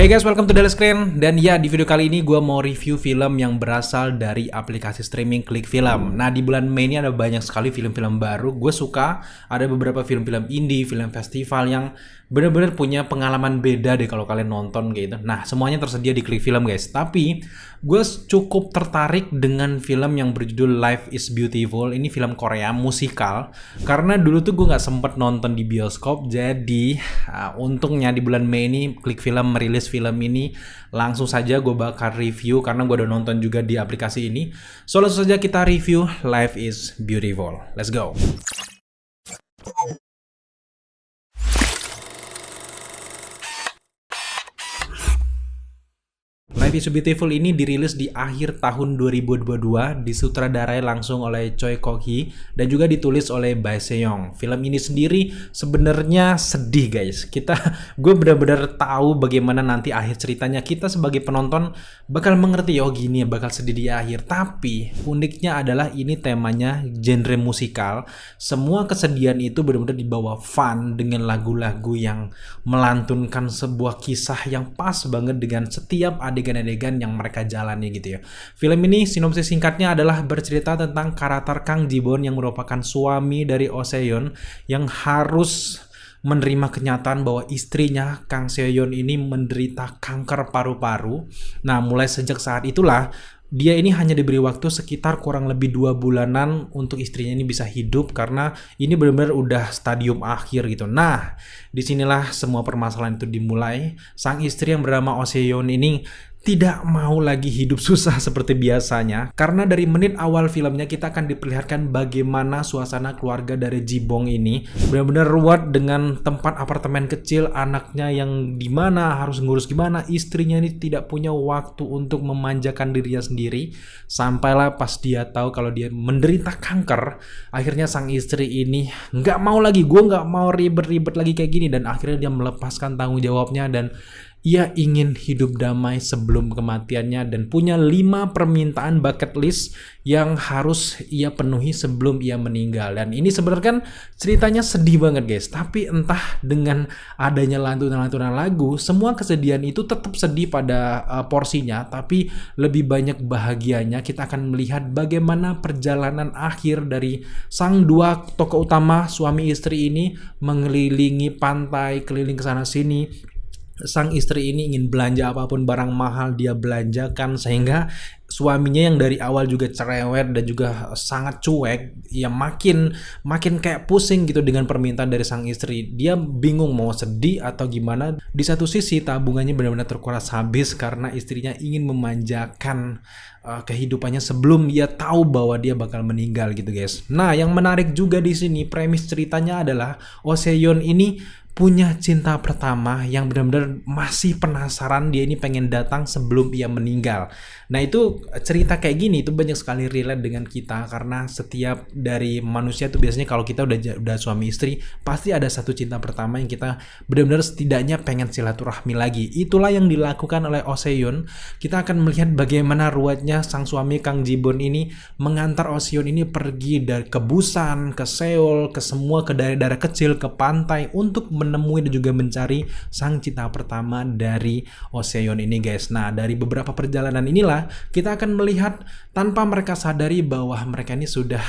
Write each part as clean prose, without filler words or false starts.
Hey guys, welcome to Daily Screen. Dan ya, di video kali ini gue mau review film yang berasal dari aplikasi streaming Klik Film. Nah, di bulan Mei ini ada banyak sekali film-film baru. Gue suka ada beberapa film-film indie, film festival yang bener-bener punya pengalaman beda deh kalau kalian nonton gitu. Nah, semuanya tersedia di Klik Film guys. Tapi gue cukup tertarik dengan film yang berjudul Life is Beautiful. Ini film Korea musikal. Karena dulu tuh gue nggak sempet nonton di bioskop. Jadi untungnya di bulan Mei ini Klik Film merilis film ini, langsung saja gue bakal review karena gue udah nonton juga di aplikasi ini. So langsung saja kita review Life is Beautiful. Let's go. Life is Beautiful ini dirilis di akhir tahun 2022, disutradarai langsung oleh Choi Kok-hee dan juga ditulis oleh Bae Se-young. Film ini sendiri sebenarnya sedih guys. Gue benar-benar tahu bagaimana nanti akhir ceritanya. Kita sebagai penonton bakal mengerti gini ya, bakal sedih di akhir. Tapi uniknya adalah ini temanya genre musikal. Semua kesedihan itu benar-benar dibawa fun dengan lagu-lagu yang melantunkan sebuah kisah yang pas banget dengan setiap adegan yang mereka jalani gitu ya. Film ini sinopsis singkatnya adalah bercerita tentang karakter Kang Ji-bon yang merupakan suami dari Oh Se-yeon yang harus menerima kenyataan bahwa istrinya Kang Se-yeon ini menderita kanker paru-paru. Nah, mulai sejak saat itulah dia ini hanya diberi waktu sekitar kurang lebih 2 bulanan untuk istrinya ini bisa hidup karena ini benar-benar udah stadium akhir gitu. Nah, disinilah semua permasalahan itu dimulai. Sang istri yang bernama Oh Se-yeon ini tidak mau lagi hidup susah seperti biasanya karena dari menit awal filmnya kita akan diperlihatkan bagaimana suasana keluarga dari Ji-bong ini benar-benar ruwet dengan tempat apartemen kecil, anaknya yang dimana harus ngurus gimana, istrinya ini tidak punya waktu untuk memanjakan dirinya sendiri, sampailah pas dia tahu kalau dia menderita kanker. Akhirnya sang istri ini nggak mau lagi, gue nggak mau ribet-ribet lagi kayak gini, dan akhirnya dia melepaskan tanggung jawabnya dan ia ingin hidup damai sebelum kematiannya dan punya 5 permintaan bucket list yang harus ia penuhi sebelum ia meninggal. Dan ini sebenarnya kan ceritanya sedih banget guys, tapi entah dengan adanya lantunan-lantunan lagu, semua kesedihan itu tetap sedih pada porsinya, tapi lebih banyak bahagianya. Kita akan melihat bagaimana perjalanan akhir dari sang dua tokoh utama suami istri ini mengelilingi pantai, keliling ke sana sini. Sang istri ini ingin belanja apapun barang mahal dia belanjakan, sehingga suaminya yang dari awal juga cerewet dan juga sangat cuek ya makin kayak pusing gitu dengan permintaan dari sang istri. Dia bingung mau sedih atau gimana. Di satu sisi tabungannya benar-benar terkuras habis karena istrinya ingin memanjakan kehidupannya sebelum dia tahu bahwa dia bakal meninggal gitu guys. Nah, yang menarik juga di sini premis ceritanya adalah Oh Se-yeon ini punya cinta pertama yang benar-benar masih penasaran, dia ini pengen datang sebelum ia meninggal. Nah, itu cerita kayak gini itu banyak sekali relate dengan kita karena setiap dari manusia tuh biasanya kalau kita udah suami istri pasti ada satu cinta pertama yang kita benar-benar setidaknya pengen silaturahmi lagi. Itulah yang dilakukan oleh Oh Se-yeon. Kita akan melihat bagaimana ruwetnya sang suami Kang Ji-bon ini mengantar Oh Se-yeon ini pergi dari ke Busan, ke Seoul, ke semua ke daerah-daerah kecil, ke pantai untuk menemui dan juga mencari sang cinta pertama dari Oh Se-yeon ini guys. Nah, dari beberapa perjalanan inilah kita akan melihat tanpa mereka sadari bahwa mereka ini sudah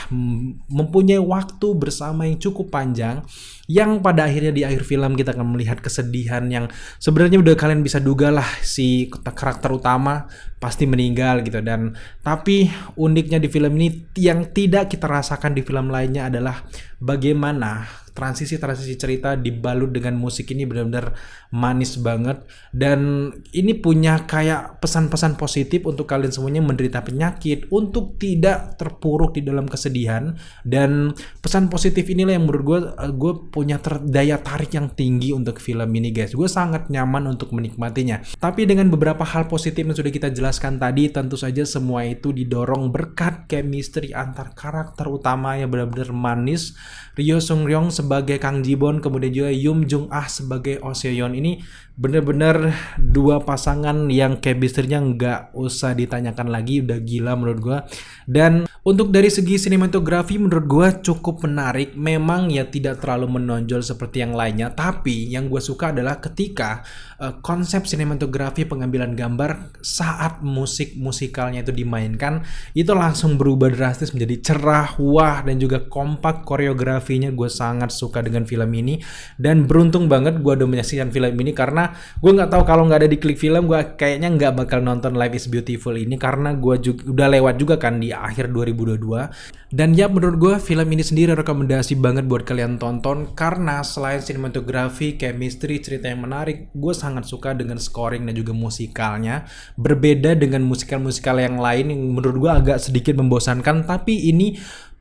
mempunyai waktu bersama yang cukup panjang, yang pada akhirnya di akhir film kita akan melihat kesedihan yang sebenarnya udah kalian bisa duga lah, si karakter utama pasti meninggal gitu. Dan tapi uniknya di film ini yang tidak kita rasakan di film lainnya adalah bagaimana transisi cerita dibalut dengan musik ini benar-benar manis banget. Dan ini punya kayak pesan-pesan positif untuk kalian semuanya menderita penyakit untuk tidak terpuruk di dalam kesedihan. Dan pesan positif inilah yang menurut gue punya daya tarik yang tinggi untuk film ini guys. Gue sangat nyaman untuk menikmatinya. Tapi dengan beberapa hal positif yang sudah kita jelaskan tadi, tentu saja semua itu didorong berkat chemistry antar karakter utama yang benar-benar manis. Ryo Seung-ryong sebagai Kang Ji-bon, kemudian juga Yoon Jung-ah sebagai Oh Se-yeon ini Bener-bener dua pasangan yang chemistry-nya nggak usah ditanyakan lagi, udah gila menurut gua. Dan untuk dari segi sinematografi menurut gua cukup menarik. Memang ya tidak terlalu menonjol seperti yang lainnya, tapi yang gua suka adalah ketika konsep sinematografi pengambilan gambar saat musikalnya itu dimainkan itu langsung berubah drastis menjadi cerah, wah, dan juga kompak. Koreografinya gue sangat suka dengan film ini, dan beruntung banget gue udah menyaksikan film ini karena gue nggak tahu kalau nggak ada di Klik Film gue kayaknya nggak bakal nonton Life is Beautiful ini, karena gue juga udah lewat juga kan di akhir 2022. Dan ya menurut gue film ini sendiri rekomendasi banget buat kalian tonton karena selain sinematografi, chemistry, cerita yang menarik, gue sangat suka dengan scoring dan juga musikalnya. Berbeda dengan musikal-musikal yang lain yang menurut gue agak sedikit membosankan, tapi ini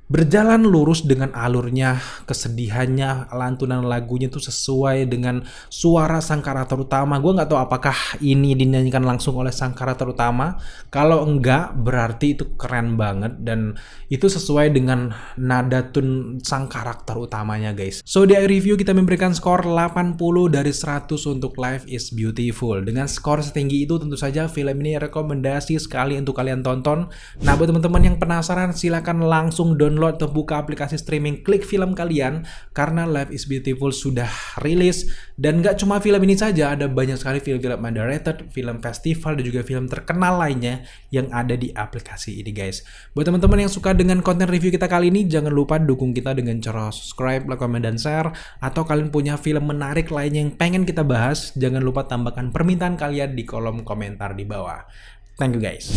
berjalan lurus dengan alurnya, kesedihannya, lantunan lagunya tuh sesuai dengan suara sang karakter utama. Gue nggak tahu apakah ini dinyanyikan langsung oleh sang karakter utama. Kalau enggak, berarti itu keren banget dan itu sesuai dengan nada tune sang karakter utamanya, guys. So di review kita memberikan skor 80 dari 100 untuk Life is Beautiful. Dengan skor setinggi itu tentu saja film ini rekomendasi sekali untuk kalian tonton. Nah, buat teman-teman yang penasaran silakan langsung download atau buka aplikasi streaming Klik Film kalian karena Life is Beautiful sudah rilis. Dan gak cuma film ini saja, ada banyak sekali film-film underrated, film festival, dan juga film terkenal lainnya yang ada di aplikasi ini, guys. Buat teman-teman yang suka dengan konten review kita kali ini, jangan lupa dukung kita dengan cara subscribe, like, komen, dan share. Atau kalian punya film menarik lainnya yang pengen kita bahas, jangan lupa tambahkan permintaan kalian di kolom komentar di bawah. Thank you, guys.